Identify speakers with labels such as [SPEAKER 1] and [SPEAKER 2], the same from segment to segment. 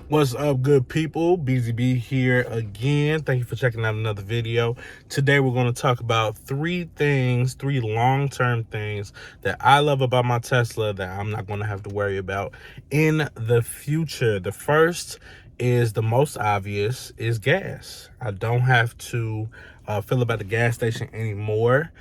[SPEAKER 1] What's up, good people? BZB here again. Thank you for checking out another video. Today we're going to talk about three long-term things that I love about my Tesla that I'm not going to have to worry about in the future. The first is the most obvious, is gas. I don't have to fill up at the gas station anymore,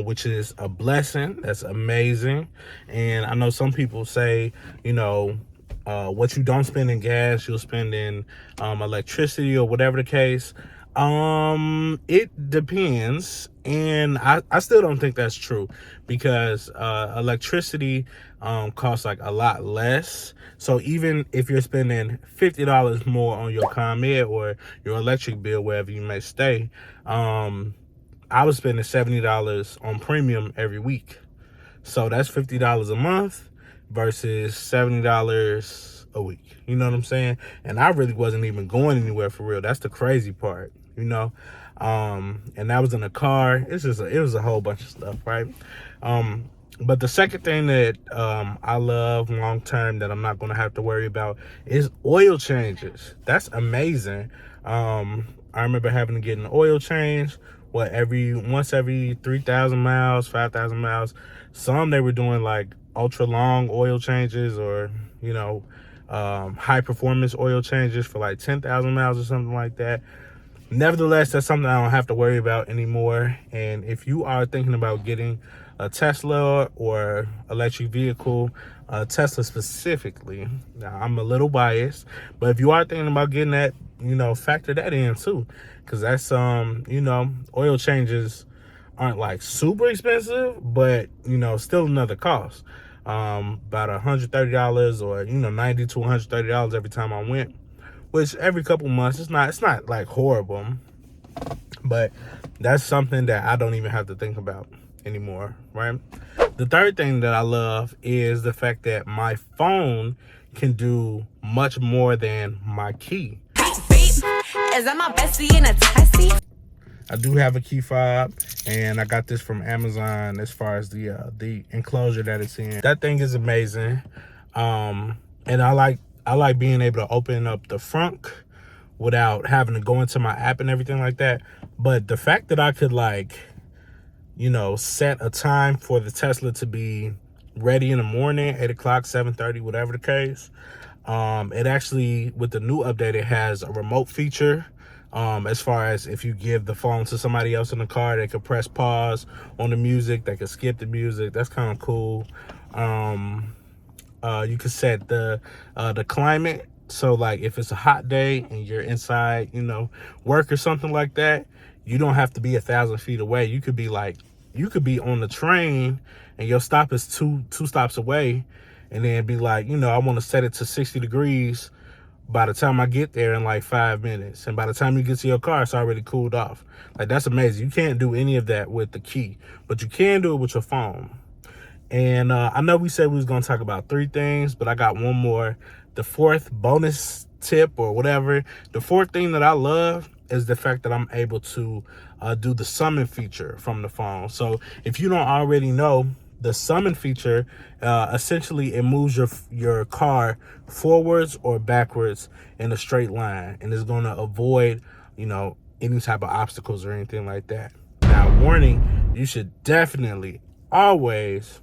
[SPEAKER 1] which is a blessing. That's amazing. And I know some people say, you know, what you don't spend in gas, you'll spend in electricity or whatever the case. It depends, and I still don't think that's true, because electricity costs like a lot less. So even if you're spending $50 more on your ComEd or your electric bill wherever you may stay, I was spending $70 on premium every week. So that's $50 a month versus $70 a week. You know what I'm saying? And I really wasn't even going anywhere for real. That's the crazy part, you know? And that was in a car. It was a whole bunch of stuff, right? But the second thing that I love long term that I'm not gonna have to worry about is oil changes. That's amazing. I remember having to get an oil change once every 3,000 miles, 5,000 miles. Some they were doing like ultra long oil changes, or you know, high performance oil changes for like 10,000 miles or something like that. Nevertheless, that's something I don't have to worry about anymore. And if you are thinking about getting a Tesla or electric vehicle, Tesla specifically, now I'm a little biased, but if you are thinking about getting that, you know, factor that in too, because that's you know, oil changes aren't like super expensive, but you know, still another cost. About $130, or you know, $90 to $130 every time I went, which every couple months. It's not like horrible, but that's something that I don't even have to think about anymore, right? The third thing that I love is the fact that my phone can do much more than my key. Is that my bestie in a taxi? I do have a key fob, and I got this from Amazon as far as the enclosure that it's in. That thing is amazing. And I like being able to open up the front without having to go into my app and everything like that. But the fact that I could, like, you know, set a time for the Tesla to be ready in the morning, 8 o'clock, 7:30, whatever the case. It actually, with the new update, it has a remote feature. As far as if you give the phone to somebody else in the car, they could press pause on the music, they could skip the music. That's kind of cool. You could set the climate. So like if it's a hot day and you're inside, you know, work or something like that, you don't have to be 1,000 feet away. You could be on the train and your stop is two stops away, and then be like, you know, I want to set it to 60 degrees by the time I get there in like 5 minutes. And by the time you get to your car, it's already cooled off. Like, that's amazing. You can't do any of that with the key, but you can do it with your phone. And I know we said we was going to talk about three things, but I got one more. The fourth bonus tip or whatever. The fourth thing that I love is the fact that I'm able to do the summon feature from the phone. So if you don't already know, the summon feature, essentially it moves your car forwards or backwards in a straight line, and it's going to avoid, you know, any type of obstacles or anything like that. Now, warning, you should definitely always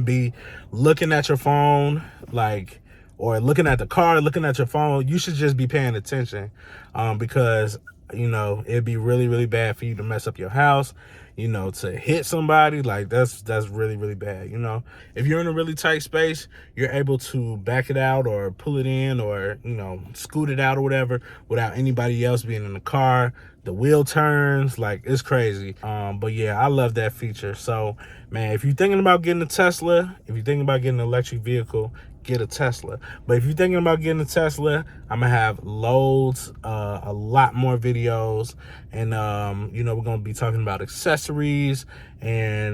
[SPEAKER 1] be looking at your phone, like, or looking at the car, looking at your phone. You should just be paying attention, because, you know, it'd be really, really bad for you to mess up your house, you know, to hit somebody. Like, that's really, really bad. You know, if you're in a really tight space, you're able to back it out or pull it in, or, you know, scoot it out or whatever without anybody else being in the car. The wheel turns, like, it's crazy. But yeah, I love that feature. So man, if you're thinking about getting a Tesla, if you're thinking about getting an electric vehicle, get a Tesla. But if you're thinking about getting a Tesla, I'm gonna have loads, a lot more videos, and you know, we're gonna be talking about accessories and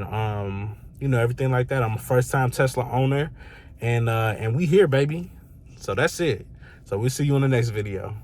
[SPEAKER 1] you know, everything like that. I'm a first-time Tesla owner, and we here, baby. So that's it. So we'll see you in the next video.